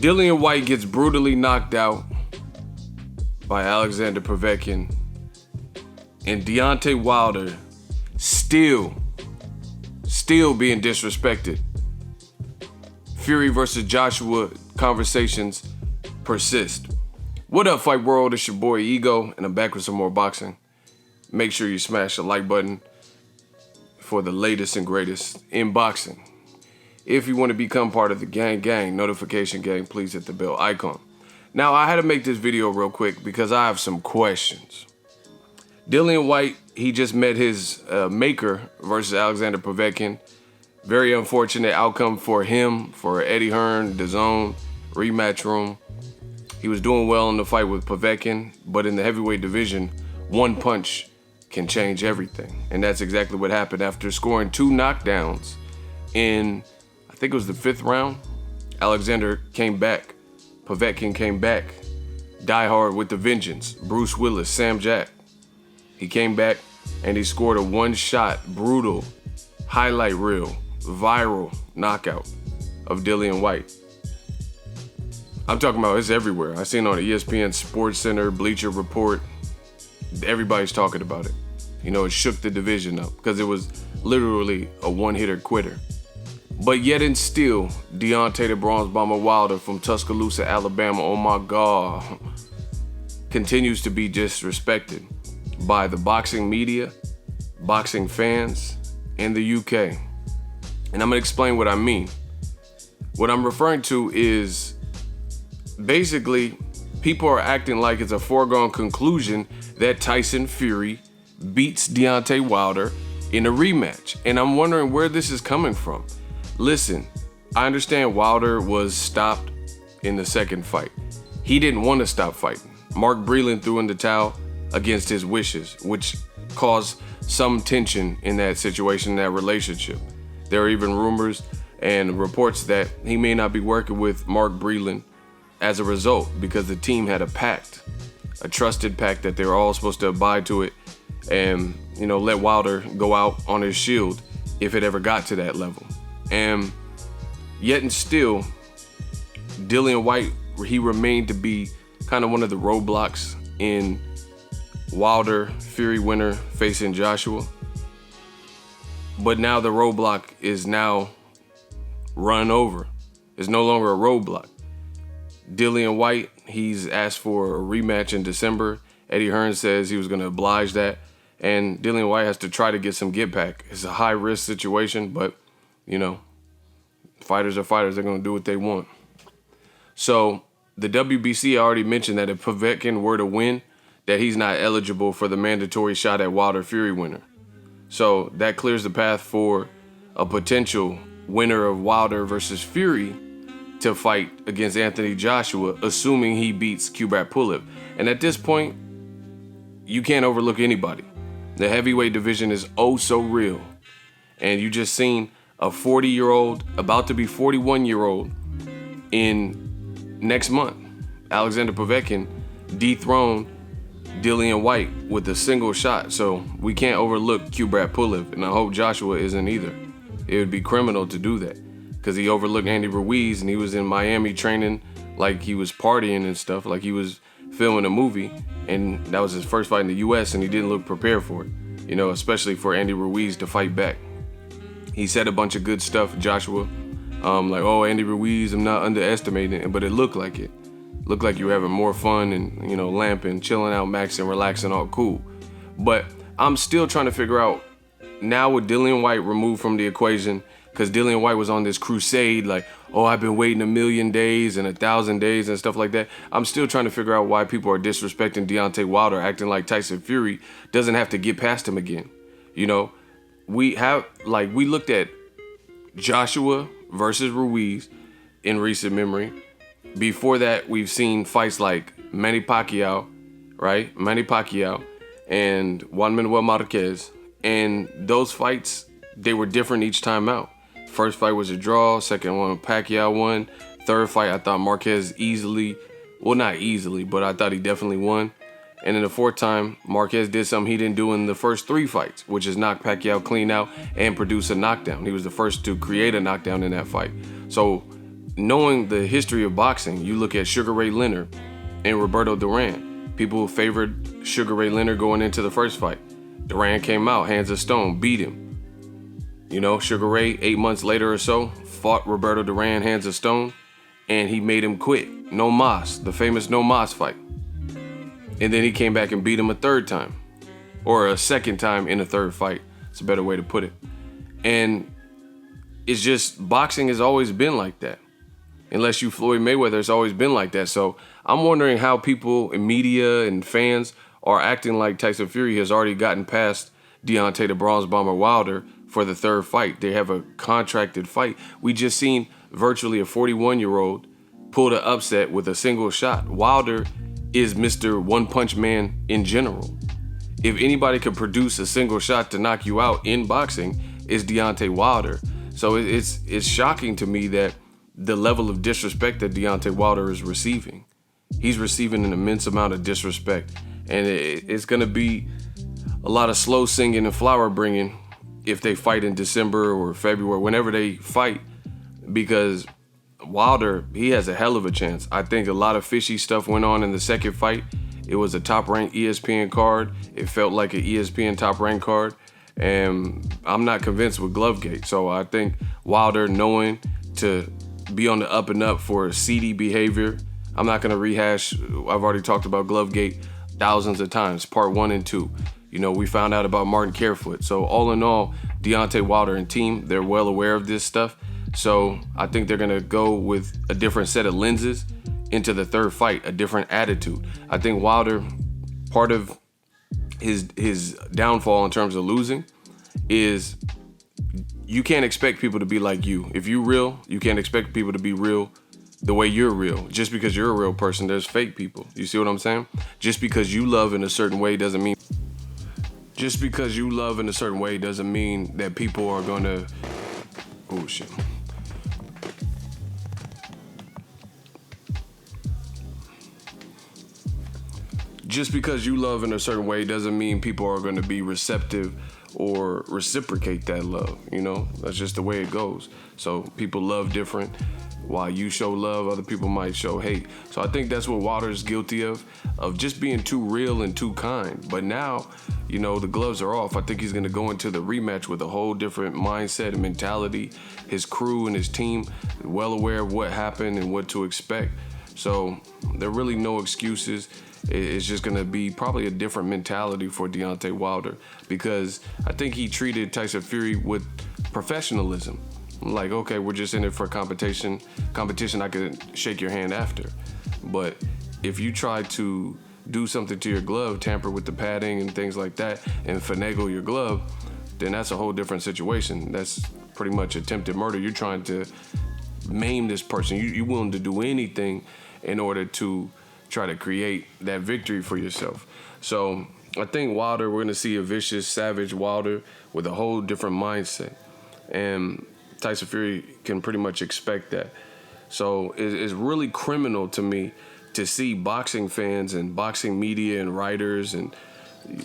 Dillian Whyte gets brutally knocked out by Alexander Povetkin. And Deontay Wilder still being disrespected. Fury versus Joshua conversations persist. What up, Fight World? It's your boy Ego, and I'm back with some more boxing. Make sure you smash the like button for the latest and greatest in boxing. If you want to become part of the gang, notification gang, please hit the bell icon. Now, I had to make this video real quick because I have some questions. Dillian Whyte, he just met his maker versus Alexander Povetkin. Very unfortunate outcome for him, for Eddie Hearn, DAZN, rematch room. He was doing well in the fight with Povetkin, but in the heavyweight division, one punch can change everything. And that's exactly what happened after scoring 2 knockdowns in, I think it was the 5th round. Alexander came back. Povetkin came back. Die hard with the vengeance. Bruce Willis, Sam Jack. He came back and he scored a one-shot, brutal, highlight reel, viral knockout of Dillian Whyte. I'm talking about it's everywhere. I seen it on ESPN Sports Center, Bleacher Report. Everybody's talking about it. You know, it shook the division up because it was literally a one-hitter quitter. But yet and still, Deontay the Bronze Bomber Wilder from Tuscaloosa, Alabama, oh my God, continues to be disrespected by the boxing media, boxing fans, and the UK. And I'm gonna explain what I mean. What I'm referring to is basically people are acting like it's a foregone conclusion that Tyson Fury beats Deontay Wilder in a rematch. And I'm wondering where this is coming from. Listen, I understand Wilder was stopped in the 2nd fight. He didn't want to stop fighting. Mark Breland threw in the towel against his wishes, which caused some tension in that situation, that relationship. There are even rumors and reports that he may not be working with Mark Breland as a result because the team had a pact, a trusted pact that they were all supposed to abide to it and, you know, let Wilder go out on his shield if it ever got to that level. And yet and still, Dillian Whyte, he remained to be kind of one of the roadblocks in Wilder Fury winner facing Joshua. But now the roadblock is now run over. It's no longer a roadblock. Dillian Whyte, he's asked for a rematch in December. Eddie Hearn says he was going to oblige that. And Dillian Whyte has to try to get some get back. It's a high risk situation, but you know, fighters are fighters. They're going to do what they want. So the WBC already mentioned that if Povetkin were to win, that he's not eligible for the mandatory shot at Wilder Fury winner. So that clears the path for a potential winner of Wilder versus Fury to fight against Anthony Joshua, assuming he beats Kubrat Pulev. And at this point, you can't overlook anybody. The heavyweight division is oh so real. And you just seen a 40-year-old, about to be 41-year-old in next month. Alexander Povetkin dethroned Dillian Whyte with a single shot. So we can't overlook Kubrat Pulev, and I hope Joshua isn't either. It would be criminal to do that because he overlooked Andy Ruiz and he was in Miami training like he was partying and stuff, like he was filming a movie, and that was his first fight in the US and he didn't look prepared for it, you know, especially for Andy Ruiz to fight back. He said a bunch of good stuff, Joshua, like, oh, Andy Ruiz, I'm not underestimating it, but it looked like it. Looked like you were having more fun and, you know, lamping, chilling out, maxing, relaxing, all cool. But I'm still trying to figure out, now with Dillian Whyte removed from the equation, because Dillian Whyte was on this crusade, like, oh, I've been waiting 1,000,000 days and 1,000 days and stuff like that. I'm still trying to figure out why people are disrespecting Deontay Wilder, acting like Tyson Fury doesn't have to get past him again. You know, we looked at Joshua versus Ruiz in recent memory. Before that, we've seen fights like Manny Pacquiao, right? Manny Pacquiao and Juan Manuel Marquez. And those fights, they were different each time out. First fight was a draw. Second one, Pacquiao won. Third fight, I thought Marquez easily, well, not easily, but I thought he definitely won. And then the fourth time, Marquez did something he didn't do in the first 3 fights, which is knock Pacquiao clean out and produce a knockdown. He was the first to create a knockdown in that fight. So knowing the history of boxing, you look at Sugar Ray Leonard and Roberto Duran. People favored Sugar Ray Leonard going into the first fight. Duran came out, hands of stone, beat him. You know, Sugar Ray, 8 months later or so, fought Roberto Duran, hands of stone, and he made him quit. No mas, the famous no mas fight. And then he came back and beat him a third time, or a second time in a third fight. It's a better way to put it. And it's just, boxing has always been like that. Unless you Floyd Mayweather, it's always been like that. So I'm wondering how people in media and fans are acting like Tyson Fury has already gotten past Deontay the Bronze Bomber Wilder for the third fight. They have a contracted fight. We just seen virtually a 41-year-old pull the upset with a single shot. Wilder is Mr. One Punch Man in general. If anybody could produce a single shot to knock you out in boxing, it's Deontay Wilder. So it's shocking to me that the level of disrespect that Deontay Wilder is receiving. He's receiving an immense amount of disrespect. And it's going to be a lot of slow singing and flower bringing if they fight in December or February, whenever they fight, because Wilder, he has a hell of a chance. I think a lot of fishy stuff went on in the second fight. It was a top-ranked ESPN card. It felt like an ESPN top-ranked card. And I'm not convinced with Glovegate. So I think Wilder, knowing to be on the up and up for seedy behavior, I'm not going to rehash. I've already talked about Glovegate thousands of times, part 1 and 2. You know, we found out about Martin Carefoot. So all in all, Deontay Wilder and team, they're well aware of this stuff. So I think they're going to go with a different set of lenses into the third fight, a different attitude. I think Wilder, part of his downfall in terms of losing is you can't expect people to be like you. If you're real, you can't expect people to be real the way you're real. Just because you're a real person, there's fake people. You see what I'm saying? Just because you love in a certain way doesn't mean that people are gonna, oh shit. Just because you love in a certain way doesn't mean people are gonna be receptive or reciprocate that love, you know? That's just the way it goes. So people love different. While you show love, other people might show hate. So I think that's what Wilder's guilty of just being too real and too kind. But now, you know, the gloves are off. I think he's gonna go into the rematch with a whole different mindset and mentality. His crew and his team, well aware of what happened and what to expect. So there are really no excuses. It's just gonna be probably a different mentality for Deontay Wilder, because I think he treated Tyson Fury with professionalism. Like, okay, we're just in it for competition. I can shake your hand after. But if you try to do something to your glove, tamper with the padding and things like that, and finagle your glove, then that's a whole different situation. That's pretty much attempted murder. You're trying to maim this person. You're willing to do anything in order to try to create that victory for yourself. So I think Wilder, we're going to see a vicious, savage Wilder with a whole different mindset. And Tyson Fury can pretty much expect that. So it's really criminal to me to see boxing fans and boxing media and writers and,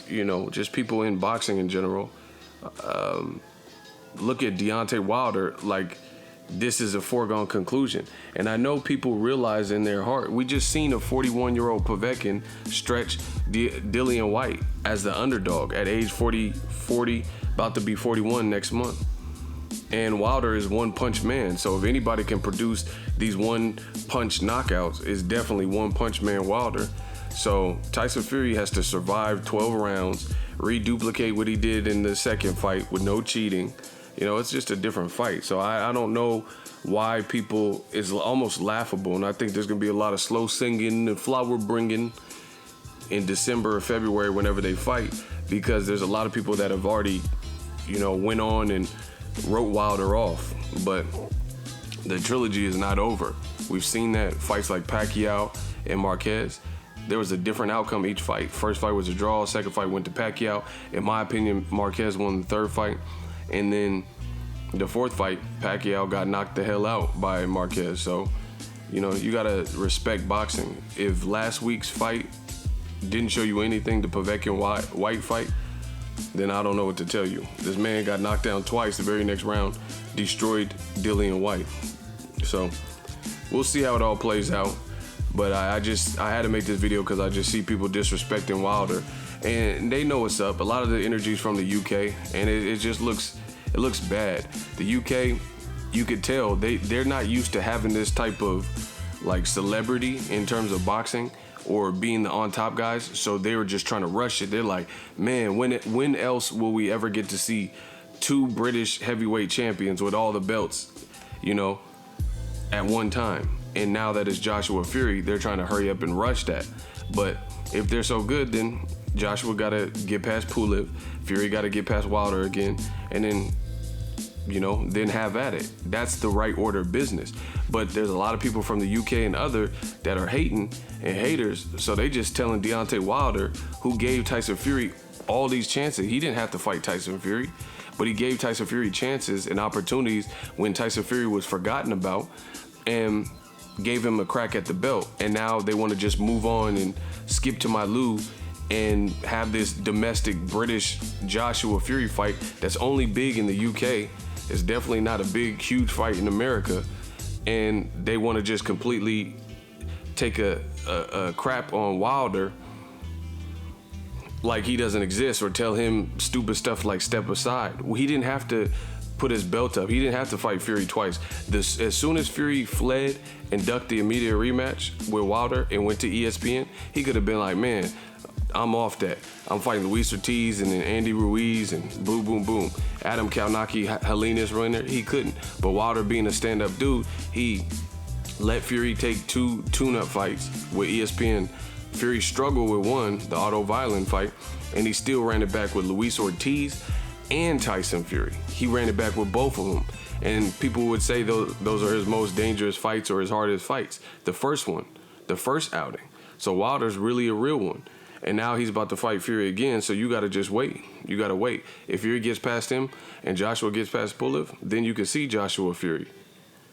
you know, just people in boxing in general look at Deontay Wilder like this is a foregone conclusion. And I know people realize in their heart, we just seen a 41-year-old Povetkin stretch Dillian White as the underdog at age 40, about to be 41 next month. And Wilder is One Punch Man. So if anybody can produce these one punch knockouts, it's definitely One Punch Man Wilder. So Tyson Fury has to survive 12 rounds, reduplicate what he did in the second fight with no cheating. You know, it's just a different fight. So I don't know why people, it's almost laughable. And I think there's going to be a lot of slow singing and flower bringing in December or February whenever they fight, because there's a lot of people that have already, you know, went on and wrote Wilder off. But the trilogy is not over. We've seen that fights like Pacquiao and Marquez, there was a different outcome each fight. First fight was a draw, second fight went to Pacquiao. In my opinion, Marquez won the third fight. And then the fourth fight, Pacquiao got knocked the hell out by Marquez. So, you know, you gotta respect boxing. If last week's fight didn't show you anything, the Povetkin White fight, then I don't know what to tell you. This man got knocked down twice. The very next round, destroyed Dillian White. So we'll see how it all plays out. But I had to make this video because I just see people disrespecting Wilder, and they know what's up. A lot of the energy's from the UK, and it just looks bad. The UK, you could tell they're not used to having this type of like celebrity in terms of boxing or being the on top guys. So they were just trying to rush it. They're like, man, when else will we ever get to see two British heavyweight champions with all the belts, you know, at one time? And now that it's Joshua Fury, they're trying to hurry up and rush that. But if they're so good, then Joshua got to get past Pulev, Fury got to get past Wilder again, and then, you know, then have at it. That's the right order of business. But there's a lot of people from the UK and other that are hating and haters, so they just telling Deontay Wilder, who gave Tyson Fury all these chances. He didn't have to fight Tyson Fury, but he gave Tyson Fury chances and opportunities when Tyson Fury was forgotten about, and gave him a crack at the belt. And now they want to just move on and skip to my Lou and have this domestic British Joshua Fury fight that's only big in the UK. It's definitely not a big, huge fight in America. And they want to just completely take a crap on Wilder like he doesn't exist, or tell him stupid stuff like step aside. Well, he didn't have to put his belt up. He didn't have to fight Fury twice. As soon as Fury fled and ducked the immediate rematch with Wilder and went to ESPN, he could have been like, man, I'm off that. I'm fighting Luis Ortiz and then Andy Ruiz and boom, boom, boom. Adam Kalnaki, Helena's winner. He couldn't. But Wilder, being a stand-up dude, he let Fury take two tune-up fights with ESPN. Fury struggled with one, the Otto Violin fight, and he still ran it back with Luis Ortiz and Tyson Fury. He ran it back with both of them. And people would say those are his most dangerous fights or his hardest fights. The first one, the first outing. So Wilder's really a real one. And now he's about to fight Fury again, so you got to just wait. You got to wait. If Fury gets past him and Joshua gets past Pulev, then you can see Joshua Fury.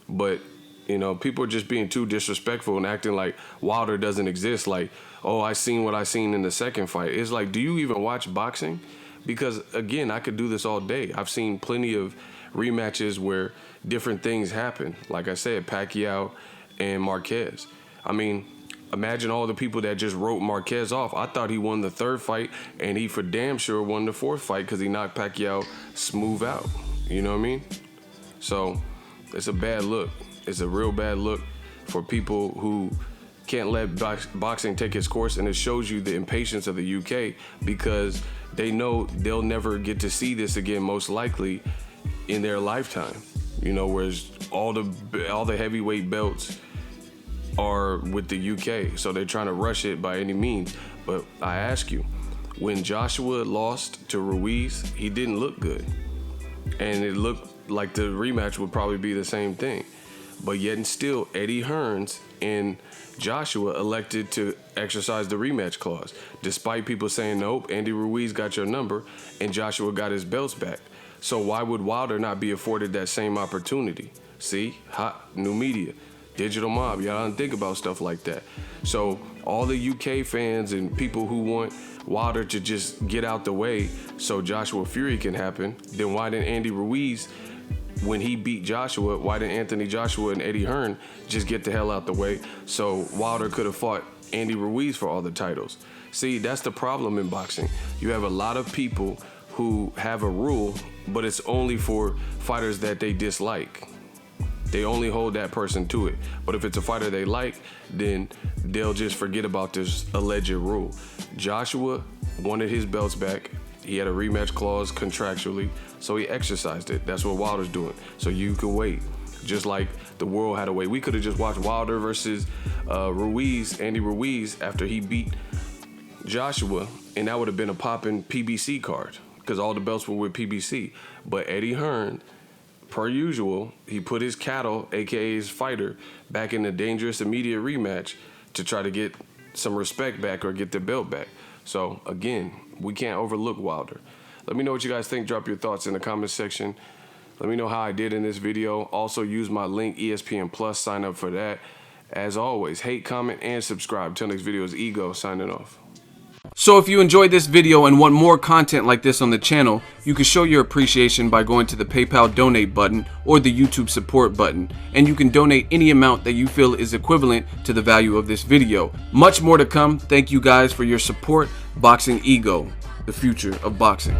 But, you know, people are just being too disrespectful and acting like Wilder doesn't exist. Like, oh, I seen what I seen in the second fight. It's like, do you even watch boxing? Because, again, I could do this all day. I've seen plenty of rematches where different things happen. Like I said, Pacquiao and Marquez. I mean, imagine all the people that just wrote Marquez off. I thought he won the third fight, and he for damn sure won the fourth fight because he knocked Pacquiao smooth out. You know what I mean? So it's a bad look. It's a real bad look for people who can't let boxing take its course, and it shows you the impatience of the UK because they know they'll never get to see this again, most likely in their lifetime. You know, whereas all the heavyweight belts are with the UK, so they're trying to rush it by any means. But I ask you, when Joshua lost to Ruiz, he didn't look good, and it looked like the rematch would probably be the same thing. But yet and still, Eddie Hearns and Joshua elected to exercise the rematch clause, despite people saying, nope, Andy Ruiz got your number and Joshua got his belts back. So why would Wilder not be afforded that same opportunity? See, hot new media, digital mob, y'all don't think about stuff like that. So all the UK fans and people who want Wilder to just get out the way so Joshua Fury can happen, then why didn't Andy Ruiz, when he beat Joshua, why didn't Anthony Joshua and Eddie Hearn just get the hell out the way so Wilder could have fought Andy Ruiz for all the titles? See, that's the problem in boxing. You have a lot of people who have a rule, but it's only for fighters that they dislike. They only hold that person to it. But if it's a fighter they like, then they'll just forget about this alleged rule. Joshua wanted his belts back. He had a rematch clause contractually, so he exercised it. That's what Wilder's doing. So you can wait. Just like the world had to wait. We could have just watched Wilder versus Andy Ruiz, after he beat Joshua, and that would have been a popping PBC card because all the belts were with PBC. But Eddie Hearn, per usual, he put his cattle, aka his fighter, back in the dangerous immediate rematch to try to get some respect back or get the belt back. So again, we can't overlook Wilder. Let me know what you guys think. Drop your thoughts in the comment section. Let me know how I did in this video. Also use my link, ESPN Plus. Sign up for that. As always, hate, comment, and subscribe. Till next video is Ego signing off. So if you enjoyed this video and want more content like this on the channel, you can show your appreciation by going to the PayPal donate button or the YouTube support button, and you can donate any amount that you feel is equivalent to the value of this video. Much more to come. Thank you guys for your support. Boxingego, the future of boxing.